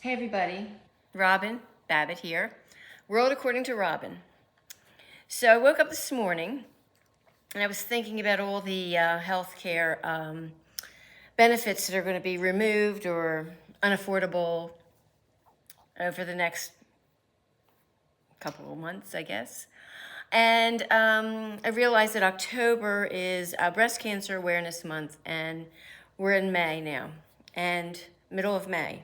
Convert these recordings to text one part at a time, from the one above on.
Hey everybody, Robin Babbitt here. World According to Robin. So I woke up this morning and I was thinking about all the healthcare benefits that are going to be removed or unaffordable over the next couple of months, I guess. And I realized that October is Breast Cancer Awareness Month, and we're in May now, and middle of May.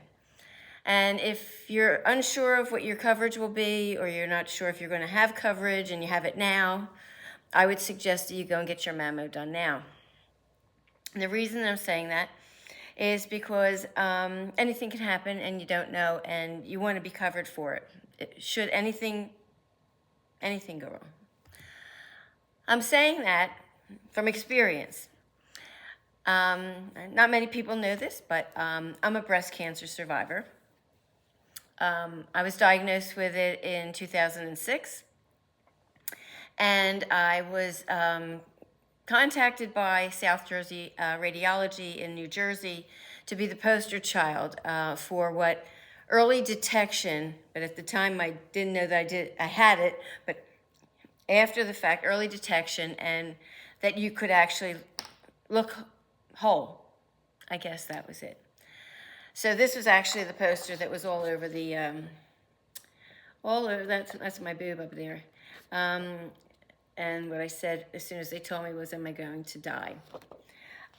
And if you're unsure of what your coverage will be, or you're not sure if you're going to have coverage and you have it now, I would suggest that you go and get your mammo done now. And the reason I'm saying that is because anything can happen and you don't know, and you want to be covered for it. Should anything go wrong. I'm saying that from experience. Not many people know this, but I'm a breast cancer survivor. I was diagnosed with it in 2006, and I was contacted by South Jersey Radiology in New Jersey to be the poster child for what early detection, but at the time I didn't know that I had it, but after the fact, early detection, and that you could actually look whole. I guess that was it. So this was actually the poster that was all over the, that's my boob up there. And what I said as soon as they told me was, am I going to die?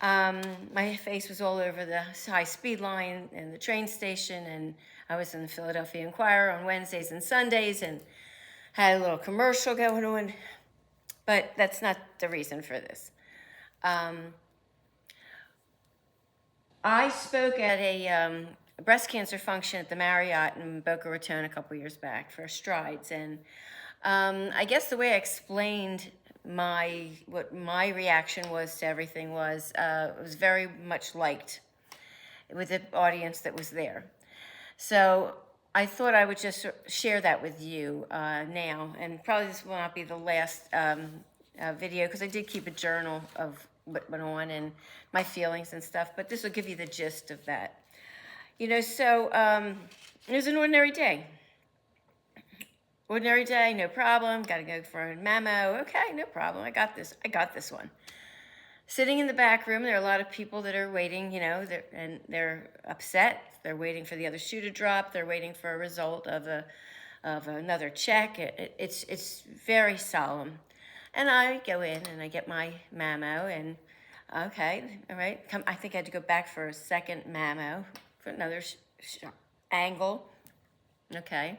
My face was all over the high speed line and the train station, and I was in the Philadelphia Inquirer on Wednesdays and Sundays and had a little commercial going on, but that's not the reason for this. I spoke at a breast cancer function at the Marriott in Boca Raton a couple years back for Strides, and I guess the way I explained what my reaction was to everything was it was very much liked with the audience that was there. So I thought I would just share that with you now, and probably this will not be the last video, because I did keep a journal of what went on and my feelings and stuff, but this will give you the gist of that. So it was an ordinary day. Ordinary day, no problem, gotta go for a mammo. Okay, no problem, I got this one. Sitting in the back room, there are a lot of people that are waiting, and they're upset. They're waiting for the other shoe to drop. They're waiting for a result of another check. It's very solemn. And I go in and I get my mammo, and okay, all right. I think I had to go back for a second mammo for another angle. Okay,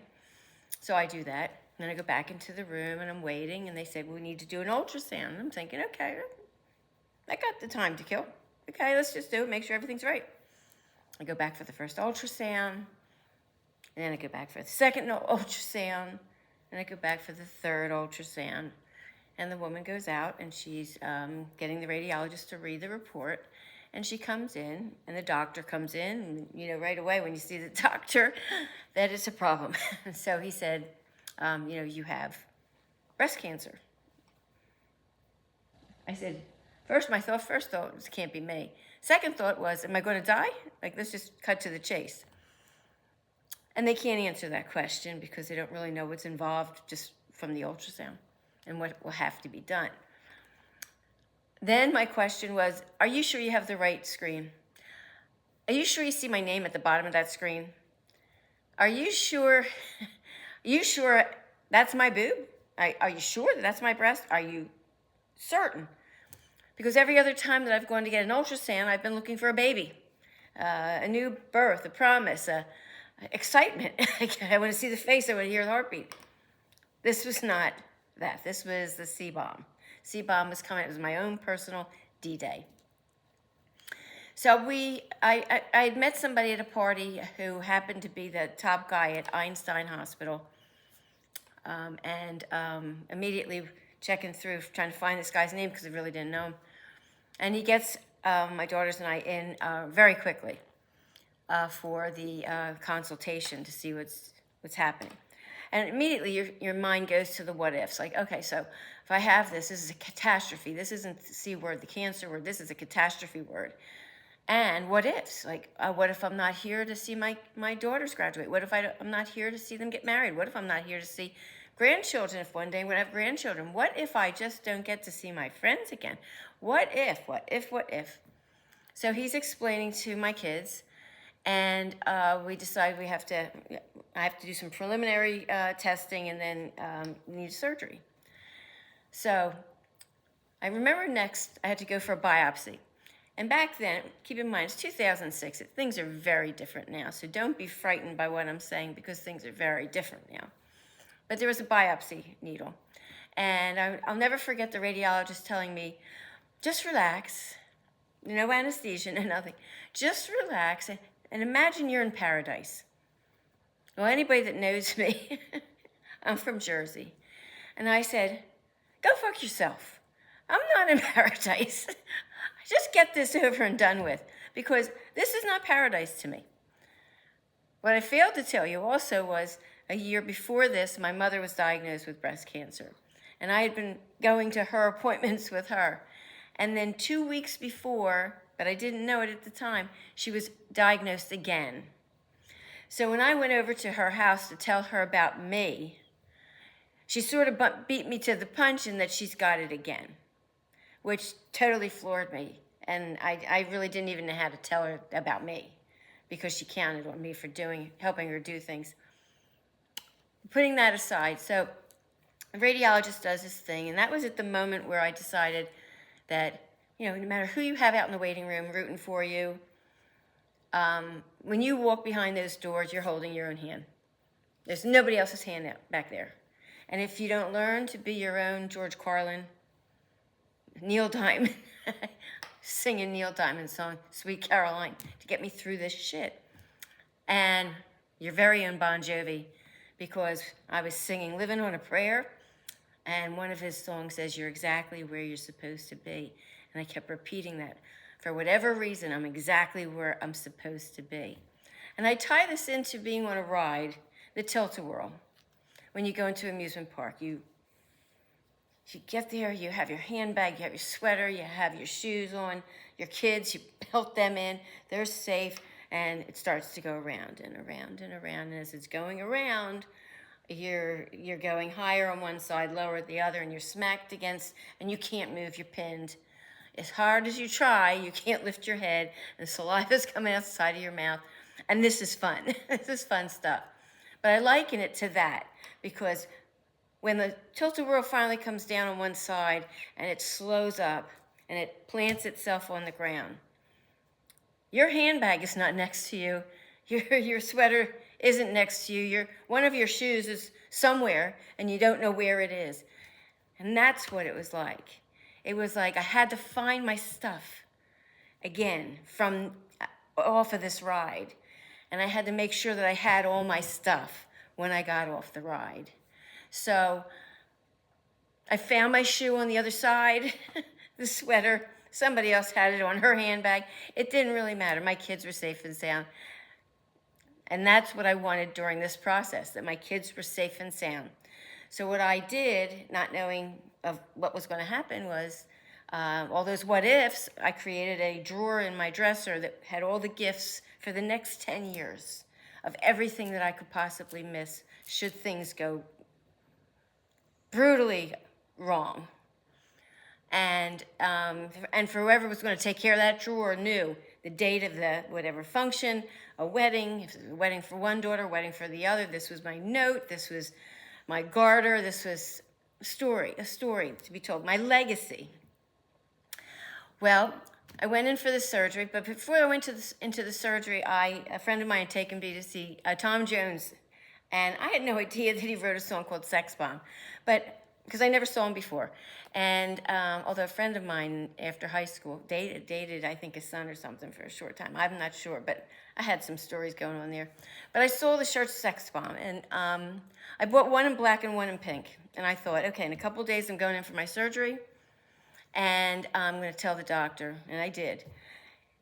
so I do that. And then I go back into the room and I'm waiting, and they say, well, we need to do an ultrasound. And I'm thinking, okay, I got the time to kill. Okay, let's just do it, make sure everything's right. I go back for the first ultrasound, and then I go back for the second ultrasound, and I go back for the third ultrasound. And the woman goes out, and she's getting the radiologist to read the report, and she comes in, and the doctor comes in, and right away when you see the doctor, that it's a problem. So he said, you have breast cancer. I said, my first thought was, it can't be me. Second thought was, am I going to die? Like, let's just cut to the chase. And they can't answer that question because they don't really know what's involved just from the ultrasound and what will have to be done. Then my question was, are you sure you have the right screen? Are you sure you see my name at the bottom of that screen? Are you sure that's my boob? Are you sure that that's my breast? Are you certain? Because every other time that I've gone to get an ultrasound, I've been looking for a baby, a new birth, a promise, excitement. I want to see the face, I want to hear the heartbeat. This was not that. This was the C-bomb. C-bomb was coming. It was my own personal D-Day. So I had met somebody at a party who happened to be the top guy at Einstein Hospital, and immediately checking through, trying to find this guy's name because I really didn't know him. And he gets my daughters and I in very quickly for the consultation to see what's happening. And immediately your mind goes to the what ifs. Like, okay, so if I have this is a catastrophe. This isn't the C word, the cancer word. This is a catastrophe word. And what ifs? Like, what if I'm not here to see my daughters graduate? What if I'm not here to see them get married? What if I'm not here to see grandchildren if one day we have grandchildren? What if I just don't get to see my friends again? What if, what if, what if? So he's explaining to my kids, and we decide I have to do some preliminary testing and then need surgery. So I remember next I had to go for a biopsy. And back then, keep in mind, it's 2006. Things are very different now. So don't be frightened by what I'm saying because things are very different now. But there was a biopsy needle. And I'll never forget the radiologist telling me, just relax. No anesthesia, no nothing. Just relax and imagine you're in paradise. Well, anybody that knows me, I'm from Jersey. And I said, go fuck yourself. I'm not in paradise. Just get this over and done with, because this is not paradise to me. What I failed to tell you also was a year before this, my mother was diagnosed with breast cancer. And I had been going to her appointments with her. And then 2 weeks before, but I didn't know it at the time, she was diagnosed again. So when I went over to her house to tell her about me, she sort of beat me to the punch in that she's got it again, which totally floored me. And I really didn't even know how to tell her about me because she counted on me for helping her do things. Putting that aside, so the radiologist does this thing, and that was at the moment where I decided that, no matter who you have out in the waiting room rooting for you, when you walk behind those doors, you're holding your own hand. There's nobody else's hand out back there. And if you don't learn to be your own George Carlin, Neil Diamond, singing Neil Diamond's song, Sweet Caroline, to get me through this shit. And your very own Bon Jovi, because I was singing Living on a Prayer, and one of his songs says, you're exactly where you're supposed to be. And I kept repeating that. For whatever reason, I'm exactly where I'm supposed to be. And I tie this into being on a ride, the Tilt-A-Whirl. When you go into an amusement park, you get there, you have your handbag, you have your sweater, you have your shoes on, your kids, you belt them in, they're safe, and it starts to go around and around and around. And as it's going around, you're going higher on one side, lower at the other, and you're smacked against, and you can't move, you're pinned. As hard as you try, you can't lift your head, and saliva's coming out the side of your mouth. And this is fun. This is fun stuff. But I liken it to that, because when the Tilt-A-Whirl finally comes down on one side and it slows up and it plants itself on the ground, your handbag is not next to you. Your sweater isn't next to you. One of your shoes is somewhere and you don't know where it is. And that's what it was like. It was like I had to find my stuff again from off of this ride. And I had to make sure that I had all my stuff when I got off the ride. So I found my shoe on the other side, the sweater. Somebody else had it on her handbag. It didn't really matter. My kids were safe and sound. And that's what I wanted during this process, that my kids were safe and sound. So what I did, not knowing of what was going to happen, was all those what ifs. I created a drawer in my dresser that had all the gifts for the next 10 years of everything that I could possibly miss should things go brutally wrong. And for whoever was going to take care of that drawer knew the date of the whatever function, a wedding, if it was a wedding for one daughter, a wedding for the other. This was my note, this was my garter, this was a story to be told, my legacy. Well, I went in for the surgery, but before I went into the surgery, a friend of mine had taken me to see Tom Jones, and I had no idea that he wrote a song called Sex Bomb, but because I never saw him before. And although a friend of mine after high school dated, I think, his son or something for a short time. I'm not sure, but I had some stories going on there. But I saw the shirt Sex Bomb, and I bought one in black and one in pink. And I thought, okay, in a couple days I'm going in for my surgery, and I'm going to tell the doctor, and I did.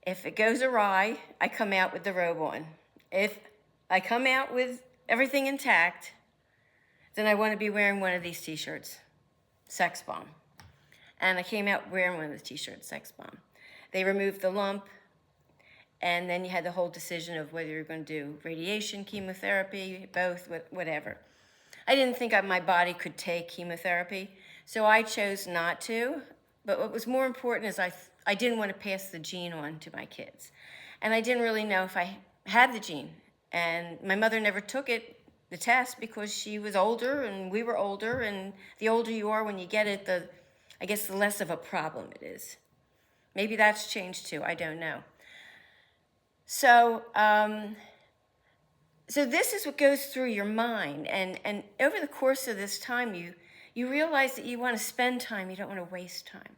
If it goes awry, I come out with the robe on. If I come out with everything intact, then I want to be wearing one of these t-shirts, Sex Bomb. And I came out wearing one of the t-shirts, Sex Bomb. They removed the lump. And then you had the whole decision of whether you're going to do radiation, chemotherapy, both, whatever. I didn't think my body could take chemotherapy, so I chose not to. But what was more important is I didn't want to pass the gene on to my kids. And I didn't really know if I had the gene. And my mother never took the test, because she was older and we were older. And the older you are when you get it, I guess the less of a problem it is. Maybe that's changed too, I don't know. So, so this is what goes through your mind. And over the course of this time, you realize that you want to spend time, you don't want to waste time.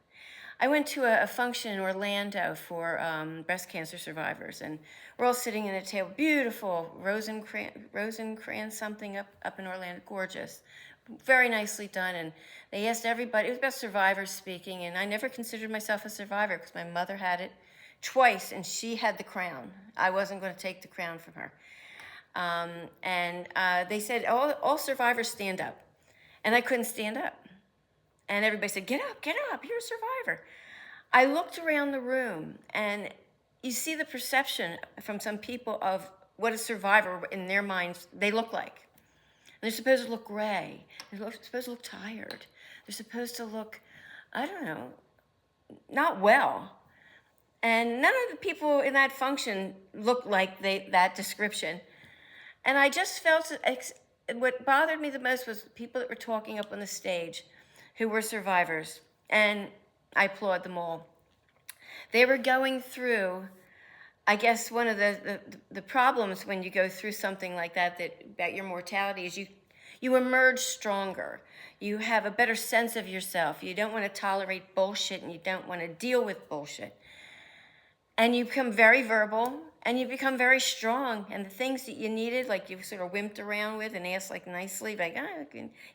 I went to a function in Orlando for breast cancer survivors, and we're all sitting at a table, beautiful Rosencrantz something up in Orlando, gorgeous, very nicely done. And they asked everybody, it was about survivors speaking, and I never considered myself a survivor because my mother had it twice, and she had the crown. I wasn't going to take the crown from her. And they said, all survivors stand up. And I couldn't stand up. And everybody said, get up, you're a survivor. I looked around the room, and you see the perception from some people of what a survivor in their minds they look like. And they're supposed to look gray. They're supposed to look tired. They're supposed to look, I don't know, not well. And none of the people in that function looked like that description. And I just felt, what bothered me the most was the people that were talking up on the stage who were survivors. And I applaud them all. They were going through, I guess one of the problems when you go through something like that about your mortality is you emerge stronger. You have a better sense of yourself. You don't want to tolerate bullshit, and you don't want to deal with bullshit. And you become very verbal, and you become very strong. And the things that you needed, like you sort of wimped around with and asked like nicely, like,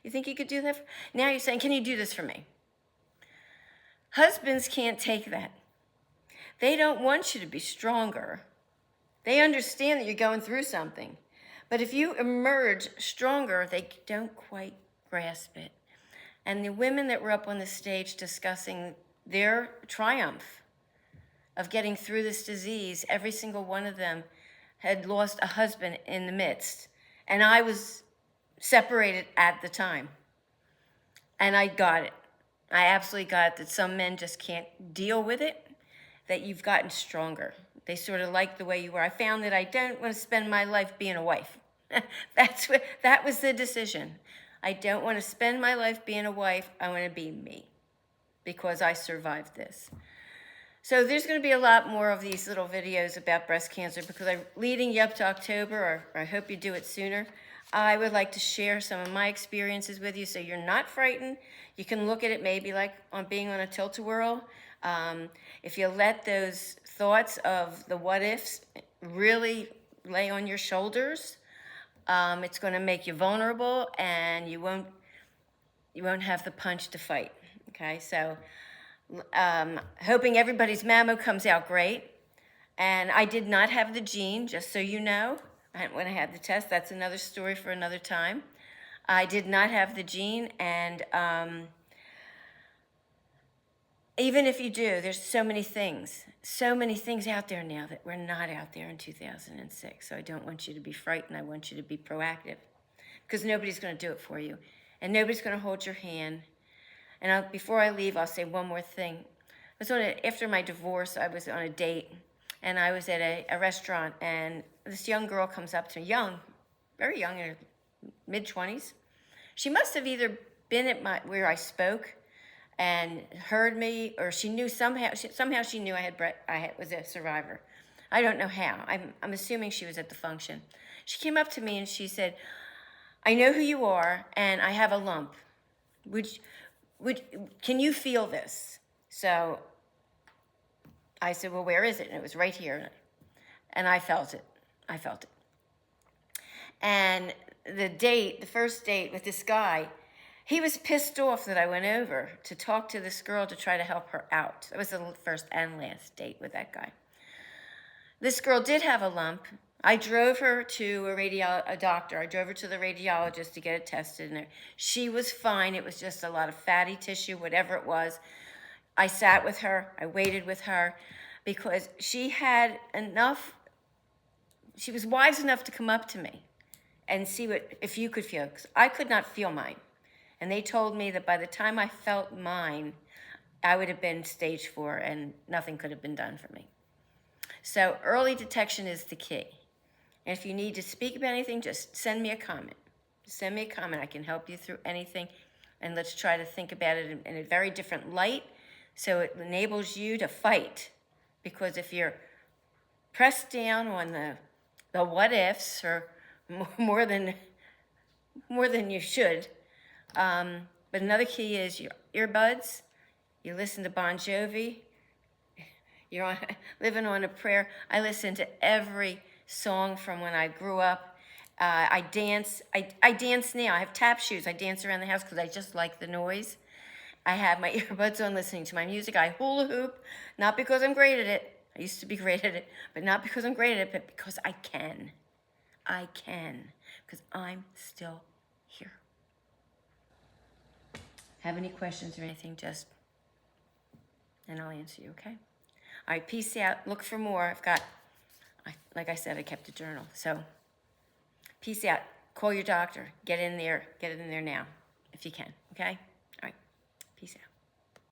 you think you could do that? Now you're saying, can you do this for me? Husbands can't take that. They don't want you to be stronger. They understand that you're going through something. But if you emerge stronger, they don't quite grasp it. And the women that were up on the stage discussing their triumph of getting through this disease, every single one of them had lost a husband in the midst. And I was separated at the time. And I got it. I absolutely got it, that some men just can't deal with it, that you've gotten stronger. They sort of like the way you were. I found that I don't want to spend my life being a wife. That was the decision. I don't want to spend my life being a wife. I want to be me, because I survived this. So there's going to be a lot more of these little videos about breast cancer, because I'm leading you up to October, or I hope you do it sooner. I would like to share some of my experiences with you so you're not frightened. You can look at it maybe like on being on a tilt-a-whirl. If you let those thoughts of the what-ifs really lay on your shoulders, it's going to make you vulnerable, and you won't have the punch to fight. Okay, so hoping everybody's mammo comes out great. And I did not have the gene, just so you know. When I had the test, that's another story for another time. I did not have the gene, and even if you do, there's so many things out there now that were not out there in 2006. So I don't want you to be frightened. I want you to be proactive, because nobody's going to do it for you, and nobody's going to hold your hand. And before I leave, I'll say one more thing. After my divorce, I was on a date, and I was at a restaurant, and this young girl comes up to me, very young, in her mid-20s. She must have either been at where I spoke and heard me, or she knew somehow she knew I was a survivor. I don't know how. I'm assuming she was at the function. She came up to me and she said, I know who you are, and I have a lump. Can you feel this? So I said, well, where is it? And it was right here. And I felt it. And the first date with this guy, he was pissed off that I went over to talk to this girl to try to help her out. That was the first and last date with that guy. This girl did have a lump. I drove her to a doctor. I drove her to the radiologist to get it tested. And she was fine. It was just a lot of fatty tissue, whatever it was. I sat with her. I waited with her. because she had enough, she was wise enough to come up to me and see if you could feel it, because I could not feel mine. And they told me that by the time I felt mine, I would have been stage 4 and nothing could have been done for me. So early detection is the key. And if you need to speak about anything, just send me a comment. Send me a comment. I can help you through anything. And let's try to think about it in a very different light so it enables you to fight. Because if you're pressed down on the what ifs, or more than you should, but another key is your earbuds. You listen to Bon Jovi. You're living on a prayer. I listen to every song from when I grew up. I dance. I dance now. I have tap shoes. I dance around the house because I just like the noise. I have my earbuds on listening to my music. I hula hoop, not because I'm great at it. I used to be great at it, but not because I'm great at it, but because I can. I can, because I'm still here. Have any questions or anything, just, and I'll answer you, okay? All right, peace out. Look for more. Like I said, I kept a journal. So, peace out. Call your doctor. Get in there now, if you can, okay? All right, peace out.